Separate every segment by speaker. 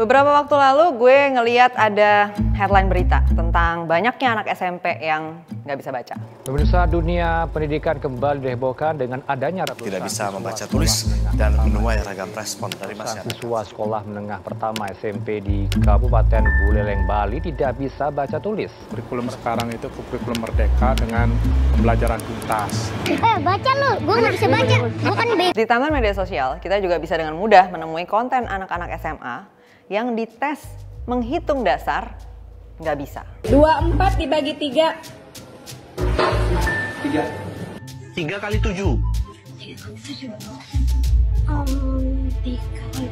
Speaker 1: Beberapa waktu lalu gue ngeliat ada headline berita tentang banyaknya anak SMP yang nggak bisa baca.
Speaker 2: Pemirsa, dunia pendidikan kembali dihebohkan dengan adanya ratusan
Speaker 3: tidak bisa membaca tulis dan menuai ragam respon dari masyarakat.
Speaker 2: Siswa sekolah menengah pertama SMP di Kabupaten Buleleng, Bali tidak bisa baca tulis.
Speaker 4: Kurikulum sekarang itu kurikulum merdeka dengan pembelajaran tuntas.
Speaker 5: Baca lu, gue nggak bisa baca, bukan
Speaker 1: Di tangan media sosial, kita juga bisa dengan mudah menemui konten anak-anak SMA yang dites menghitung dasar nggak bisa.
Speaker 6: 24 dibagi 3.
Speaker 3: 3 kali 7.
Speaker 5: 3 kali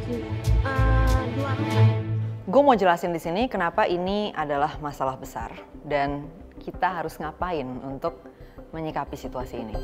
Speaker 5: 2.
Speaker 1: Gue mau jelasin di sini kenapa ini adalah masalah besar dan kita harus ngapain untuk menyikapi situasi ini.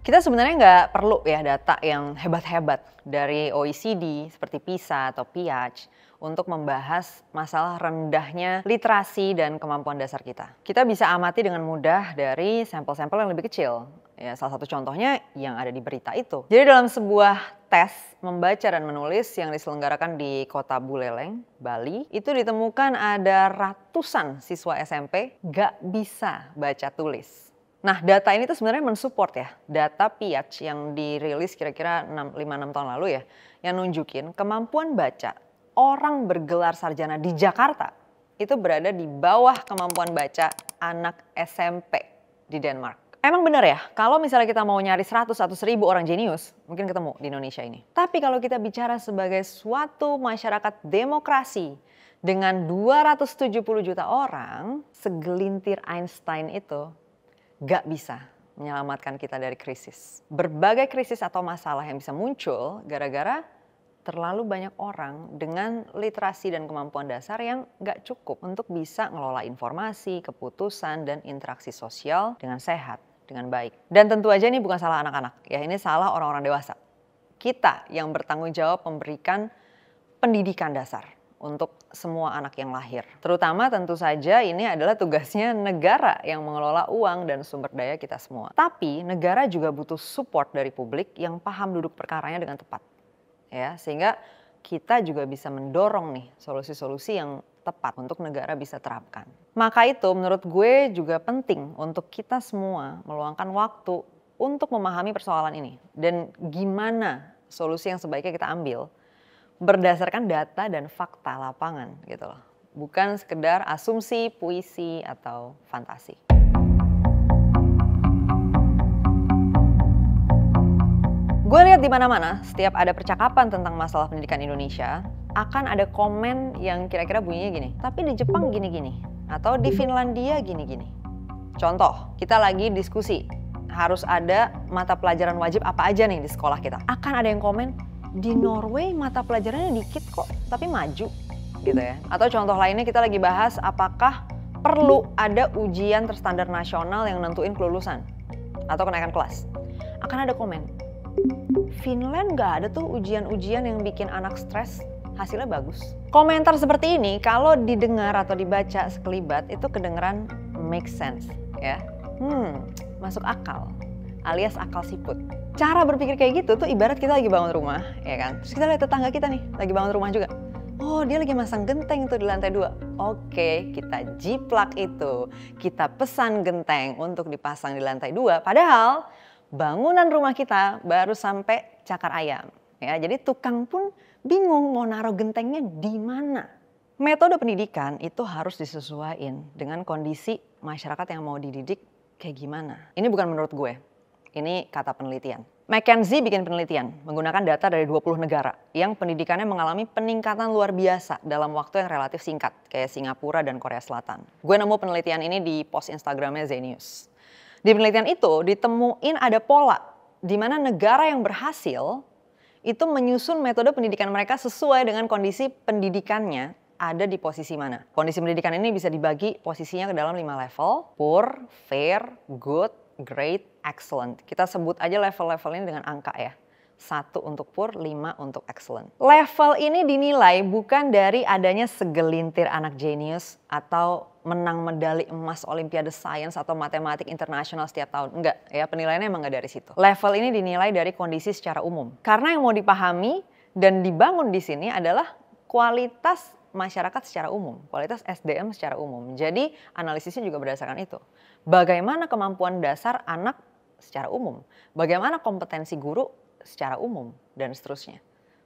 Speaker 1: Kita sebenarnya nggak perlu ya data yang hebat-hebat dari OECD seperti PISA atau PIAAC untuk membahas masalah rendahnya literasi dan kemampuan dasar kita. Kita bisa amati dengan mudah dari sampel-sampel yang lebih kecil. Ya, salah satu contohnya yang ada di berita itu. Jadi dalam sebuah tes membaca dan menulis yang diselenggarakan di kota Buleleng, Bali, itu ditemukan ada ratusan siswa SMP nggak bisa baca tulis. Nah, data ini tuh sebenarnya mensupport ya, data PIAAC yang dirilis kira-kira 5-6 tahun lalu ya, yang nunjukin kemampuan baca orang bergelar sarjana di Jakarta itu berada di bawah kemampuan baca anak SMP di Denmark. Emang benar ya, kalau misalnya kita mau nyari 100 atau 1000 orang jenius, mungkin ketemu di Indonesia ini. Tapi kalau kita bicara sebagai suatu masyarakat demokrasi dengan 270 juta orang, segelintir Einstein itu gak bisa menyelamatkan kita dari krisis. Berbagai krisis atau masalah yang bisa muncul gara-gara terlalu banyak orang dengan literasi dan kemampuan dasar yang gak cukup untuk bisa ngelola informasi, keputusan, dan interaksi sosial dengan sehat, dengan baik. Dan tentu aja ini bukan salah anak-anak, ya ini salah orang-orang dewasa. Kita yang bertanggung jawab memberikan pendidikan dasar untuk semua anak yang lahir. Terutama tentu saja ini adalah tugasnya negara yang mengelola uang dan sumber daya kita semua. Tapi negara juga butuh support dari publik yang paham duduk perkaranya dengan tepat. Ya, sehingga kita juga bisa mendorong nih solusi-solusi yang tepat untuk negara bisa terapkan. Maka itu menurut gue juga penting untuk kita semua meluangkan waktu untuk memahami persoalan ini. Dan gimana solusi yang sebaiknya kita ambil berdasarkan data dan fakta lapangan gitu loh. Bukan sekedar asumsi, puisi, atau fantasi. Gue lihat di mana-mana setiap ada percakapan tentang masalah pendidikan Indonesia, akan ada komen yang kira-kira bunyinya gini, tapi di Jepang gini-gini, atau di Finlandia gini-gini. Contoh, kita lagi diskusi, harus ada mata pelajaran wajib apa aja nih di sekolah kita. Akan ada yang komen, di Norway mata pelajarannya dikit kok, tapi maju gitu ya. Atau contoh lainnya kita lagi bahas apakah perlu ada ujian terstandar nasional yang nentuin kelulusan atau kenaikan kelas. Akan ada komen, Finland nggak ada tuh ujian-ujian yang bikin anak stres, hasilnya bagus. Komentar seperti ini kalau didengar atau dibaca sekelibat itu kedengeran make sense ya. Masuk akal, alias akal siput. Cara berpikir kayak gitu tuh ibarat kita lagi bangun rumah, ya kan? Terus kita lihat tetangga kita nih, lagi bangun rumah juga. Oh, dia lagi masang genteng tuh di lantai 2. Oke, kita jiplak itu. Kita pesan genteng untuk dipasang di lantai 2. Padahal bangunan rumah kita baru sampai cakar ayam. Ya, jadi tukang pun bingung mau naruh gentengnya di mana. Metode pendidikan itu harus disesuaikan dengan kondisi masyarakat yang mau dididik kayak gimana. Ini bukan menurut gue. Ini kata penelitian. McKinsey bikin penelitian menggunakan data dari 20 negara yang pendidikannya mengalami peningkatan luar biasa dalam waktu yang relatif singkat, kayak Singapura dan Korea Selatan. Gue nemu penelitian ini di post Instagramnya Zenius. Di penelitian itu ditemuin ada pola di mana negara yang berhasil itu menyusun metode pendidikan mereka sesuai dengan kondisi pendidikannya ada di posisi mana. Kondisi pendidikan ini bisa dibagi posisinya ke dalam 5 level, poor, fair, good, great, excellent. Kita sebut aja level-level ini dengan angka ya. 1 untuk poor, 5 untuk excellent. Level ini dinilai bukan dari adanya segelintir anak jenius atau menang medali emas Olimpiade Sains atau matematik internasional setiap tahun. Enggak, ya penilaiannya emang enggak dari situ. Level ini dinilai dari kondisi secara umum. Karena yang mau dipahami dan dibangun di sini adalah kualitas masyarakat secara umum, kualitas SDM secara umum. Jadi analisisnya juga berdasarkan itu. Bagaimana kemampuan dasar anak secara umum, bagaimana kompetensi guru secara umum, dan seterusnya.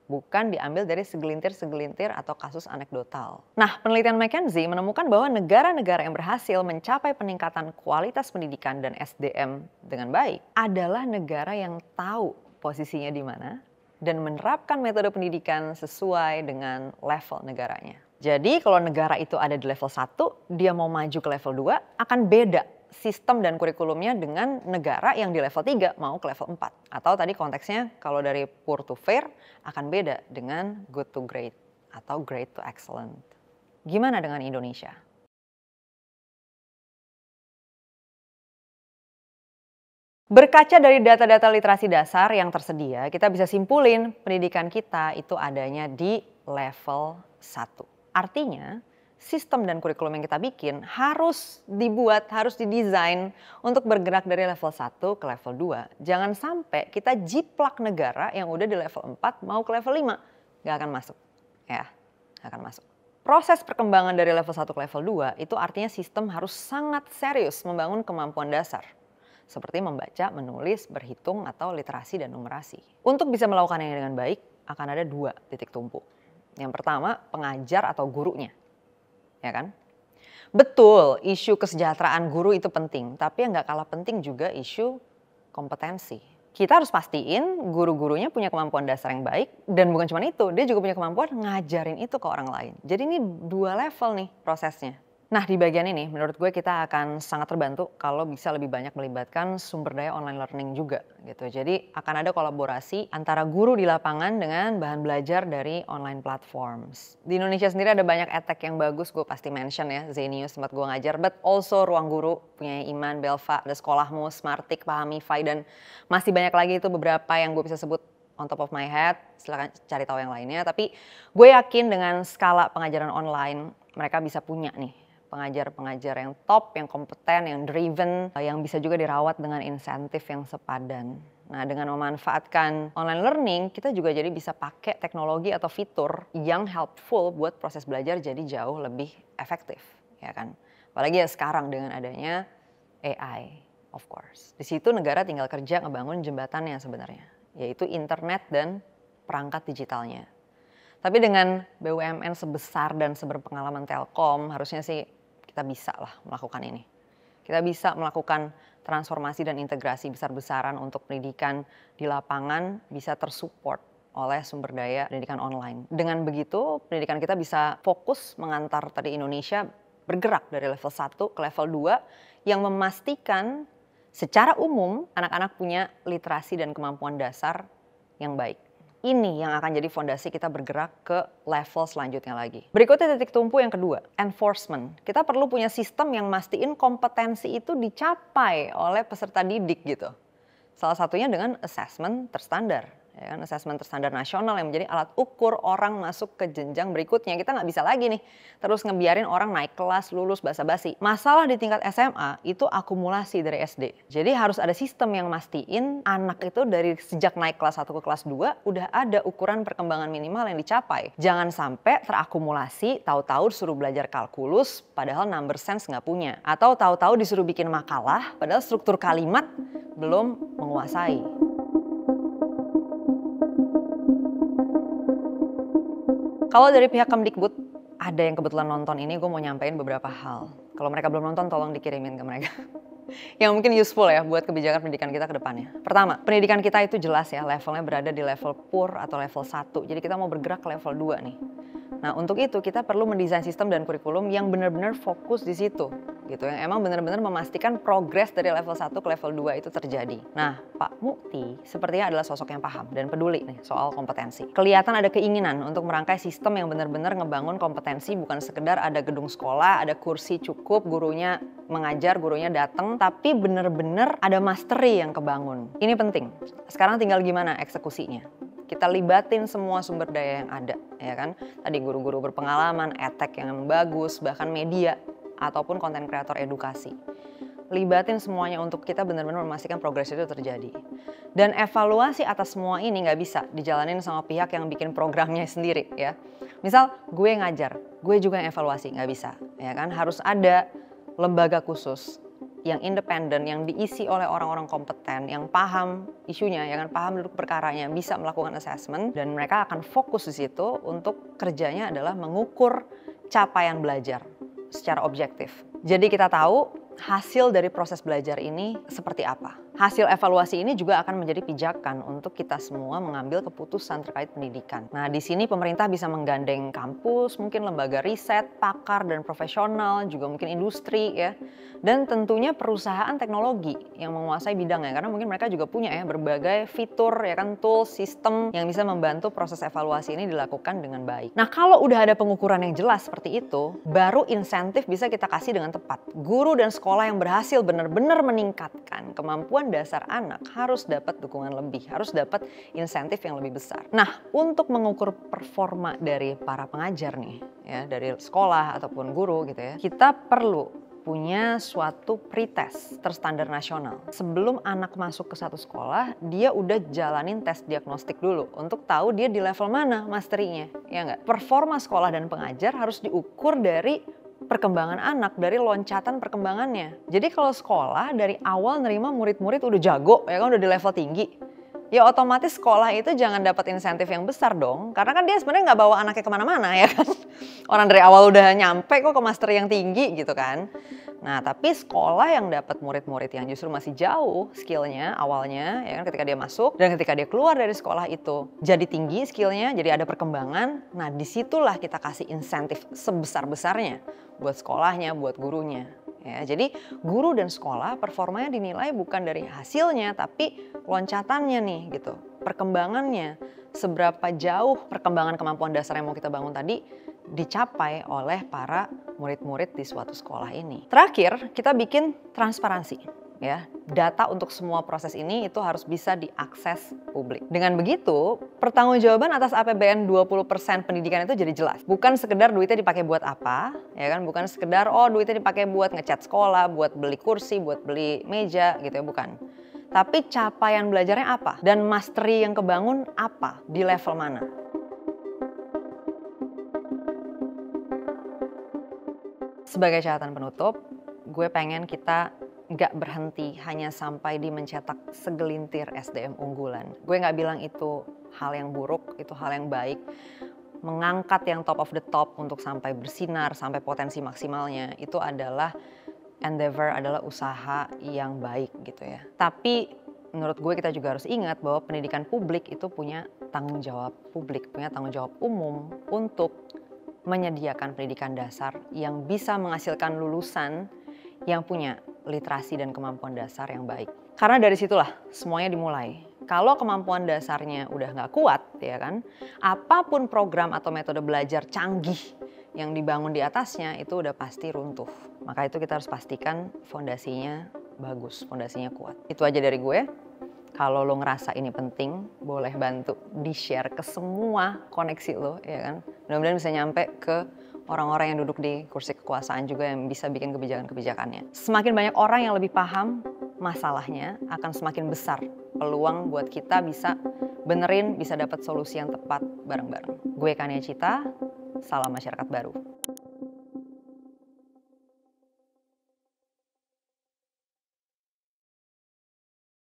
Speaker 1: Bukan diambil dari segelintir-segelintir atau kasus anekdotal. Nah, penelitian McKinsey menemukan bahwa negara-negara yang berhasil mencapai peningkatan kualitas pendidikan dan SDM dengan baik adalah negara yang tahu posisinya di mana dan menerapkan metode pendidikan sesuai dengan level negaranya. Jadi kalau negara itu ada di level 1, dia mau maju ke level 2 akan beda sistem dan kurikulumnya dengan negara yang di level 3 mau ke level 4. Atau tadi konteksnya kalau dari poor to fair akan beda dengan good to great atau great to excellent. Gimana dengan Indonesia? Berkaca dari data-data literasi dasar yang tersedia, kita bisa simpulin pendidikan kita itu adanya di level 1. Artinya, sistem dan kurikulum yang kita bikin harus dibuat, harus didesain untuk bergerak dari level 1 ke level 2. Jangan sampai kita jiplak negara yang udah di level 4 mau ke level 5. Gak akan masuk. Ya, gak akan masuk. Proses perkembangan dari level 1 ke level 2 itu artinya sistem harus sangat serius membangun kemampuan dasar. Seperti membaca, menulis, berhitung, atau literasi dan numerasi. Untuk bisa melakukannya dengan baik, akan ada 2 titik tumpu. Yang pertama, pengajar atau gurunya. Ya kan? Betul, isu kesejahteraan guru itu penting, tapi yang gak kalah penting juga isu kompetensi. Kita harus pastiin guru-gurunya punya kemampuan dasar yang baik, dan bukan cuma itu, dia juga punya kemampuan ngajarin itu ke orang lain. Jadi ini 2 level nih prosesnya. Nah, di bagian ini menurut gue kita akan sangat terbantu kalau bisa lebih banyak melibatkan sumber daya online learning juga gitu. Jadi akan ada kolaborasi antara guru di lapangan dengan bahan belajar dari online platforms. Di Indonesia sendiri ada banyak edtech yang bagus, gue pasti mention ya, Zenius tempat gue ngajar, but also Ruang Guru, punya Iman, Belva, ada Sekolahmu, Smartik, Pahamify, dan masih banyak lagi itu beberapa yang gue bisa sebut on top of my head, silahkan cari tahu yang lainnya. Tapi gue yakin dengan skala pengajaran online, mereka bisa punya nih pengajar-pengajar yang top, yang kompeten, yang driven, yang bisa juga dirawat dengan insentif yang sepadan. Nah, dengan memanfaatkan online learning, kita juga jadi bisa pakai teknologi atau fitur yang helpful buat proses belajar jadi jauh lebih efektif, ya kan? Apalagi ya sekarang dengan adanya AI, of course. Di situ negara tinggal kerja ngebangun jembatannya sebenarnya, yaitu internet dan perangkat digitalnya. Tapi dengan BUMN sebesar dan seberpengalaman Telkom, harusnya sih kita bisa lah melakukan ini. Kita bisa melakukan transformasi dan integrasi besar-besaran untuk pendidikan di lapangan bisa tersupport oleh sumber daya pendidikan online. Dengan begitu, pendidikan kita bisa fokus mengantar tadi Indonesia bergerak dari level 1 ke level 2 yang memastikan secara umum anak-anak punya literasi dan kemampuan dasar yang baik. Ini yang akan jadi fondasi kita bergerak ke level selanjutnya lagi. Berikutnya titik tumpu yang kedua, enforcement. Kita perlu punya sistem yang mastiin kompetensi itu dicapai oleh peserta didik gitu. Salah satunya dengan assessment terstandar. Ya kan, assessment terstandar nasional yang menjadi alat ukur orang masuk ke jenjang berikutnya. Kita nggak bisa lagi nih terus ngebiarin orang naik kelas, lulus, basa-basi. Masalah di tingkat SMA itu akumulasi dari SD. Jadi harus ada sistem yang mastiin anak itu dari sejak naik kelas 1 ke kelas 2 udah ada ukuran perkembangan minimal yang dicapai. Jangan sampai terakumulasi, tahu-tahu disuruh belajar kalkulus padahal number sense nggak punya. Atau tahu-tahu disuruh bikin makalah padahal struktur kalimat belum menguasai. Kalau dari pihak Kemdikbud, ada yang kebetulan nonton ini, gue mau nyampein beberapa hal. Kalau mereka belum nonton, tolong dikirimin ke mereka. Yang mungkin useful ya buat kebijakan pendidikan kita ke depannya. Pertama, pendidikan kita itu jelas ya, levelnya berada di level poor atau level 1. Jadi kita mau bergerak ke level 2 nih. Nah, untuk itu kita perlu mendesain sistem dan kurikulum yang benar-benar fokus di situ. gitu, yang emang benar-benar memastikan progres dari level 1 ke level 2 itu terjadi. Nah, Pak Mukti sepertinya adalah sosok yang paham dan peduli nih soal kompetensi. Kelihatan ada keinginan untuk merangkai sistem yang benar-benar ngebangun kompetensi, bukan sekedar ada gedung sekolah, ada kursi cukup, gurunya mengajar, gurunya datang, tapi benar-benar ada mastery yang kebangun. Ini penting. Sekarang tinggal gimana eksekusinya. Kita libatin semua sumber daya yang ada, ya kan? Tadi guru-guru berpengalaman, edtech yang bagus, bahkan media ataupun konten kreator edukasi. Libatin semuanya untuk kita benar-benar memastikan progres itu terjadi. Dan evaluasi atas semua ini nggak bisa dijalanin sama pihak yang bikin programnya sendiri, ya. Misal gue ngajar, gue juga yang evaluasi, nggak bisa, ya kan? Harus ada lembaga khusus yang independen, yang diisi oleh orang-orang kompeten, yang paham isunya, ya kan, paham duduk perkaranya, bisa melakukan assessment, dan mereka akan fokus di situ untuk kerjanya adalah mengukur capaian belajar secara objektif. Jadi kita tahu hasil dari proses belajar ini seperti apa. Hasil evaluasi ini juga akan menjadi pijakan untuk kita semua mengambil keputusan terkait pendidikan. Nah, di sini pemerintah bisa menggandeng kampus, mungkin lembaga riset, pakar dan profesional, juga mungkin industri, ya. Dan tentunya perusahaan teknologi yang menguasai bidangnya, karena mungkin mereka juga punya ya berbagai fitur, ya kan, tools, sistem yang bisa membantu proses evaluasi ini dilakukan dengan baik. Nah, kalau udah ada pengukuran yang jelas seperti itu, baru insentif bisa kita kasih dengan tepat. Guru dan sekolah yang berhasil benar-benar meningkatkan kemampuan dasar anak harus dapat dukungan lebih, harus dapat insentif yang lebih besar. Nah, untuk mengukur performa dari para pengajar nih, ya, dari sekolah ataupun guru gitu ya, kita perlu punya suatu pretest terstandar nasional. Sebelum anak masuk ke satu sekolah, dia udah jalanin tes diagnostik dulu untuk tahu dia di level mana masterinya, ya nggak? Performa sekolah dan pengajar harus diukur dari perkembangan anak, dari loncatan perkembangannya. Jadi kalau sekolah dari awal nerima murid-murid udah jago, ya kan, udah di level tinggi, ya otomatis sekolah itu jangan dapat insentif yang besar dong. Karena kan dia sebenarnya nggak bawa anaknya kemana-mana, ya kan. Orang dari awal udah nyampe kok ke master yang tinggi gitu kan. Nah, tapi sekolah yang dapat murid-murid yang justru masih jauh skillnya awalnya, ya kan, ketika dia masuk dan ketika dia keluar dari sekolah itu jadi tinggi skillnya, jadi ada perkembangan. Nah, disitulah kita kasih insentif sebesar-besarnya buat sekolahnya, buat gurunya. Ya, jadi guru dan sekolah performanya dinilai bukan dari hasilnya, tapi loncatannya nih gitu, perkembangannya, seberapa jauh perkembangan kemampuan dasar yang mau kita bangun tadi dicapai oleh para murid-murid di suatu sekolah ini. Terakhir, kita bikin transparansi. Ya, data untuk semua proses ini itu harus bisa diakses publik. Dengan begitu, pertanggungjawaban atas APBN 20% pendidikan itu jadi jelas. Bukan sekedar duitnya dipakai buat apa, ya kan? Bukan sekedar duitnya dipakai buat ngecat sekolah, buat beli kursi, buat beli meja gitu ya, bukan. Tapi capaian belajarnya apa dan mastery yang kebangun apa di level mana. Sebagai catatan penutup, gue pengen kita nggak berhenti hanya sampai di mencetak segelintir SDM unggulan. Gue nggak bilang itu hal yang buruk, itu hal yang baik. Mengangkat yang top of the top untuk sampai bersinar, sampai potensi maksimalnya, itu adalah endeavor, adalah usaha yang baik gitu ya. Tapi menurut gue kita juga harus ingat bahwa pendidikan publik itu punya tanggung jawab publik, punya tanggung jawab umum untuk menyediakan pendidikan dasar yang bisa menghasilkan lulusan yang punya literasi dan kemampuan dasar yang baik. Karena dari situlah semuanya dimulai. Kalau kemampuan dasarnya udah nggak kuat, ya kan, apapun program atau metode belajar canggih yang dibangun di atasnya itu udah pasti runtuh. Maka itu kita harus pastikan fondasinya bagus, fondasinya kuat. Itu aja dari gue. Kalau lo ngerasa ini penting, boleh bantu di-share ke semua koneksi lo, ya kan. Mudah-mudahan bisa nyampe ke orang-orang yang duduk di kursi kekuasaan juga yang bisa bikin kebijakan-kebijakannya. Semakin banyak orang yang lebih paham masalahnya, akan semakin besar peluang buat kita bisa benerin, bisa dapat solusi yang tepat bareng-bareng. Gue Kania Cita, salam masyarakat baru.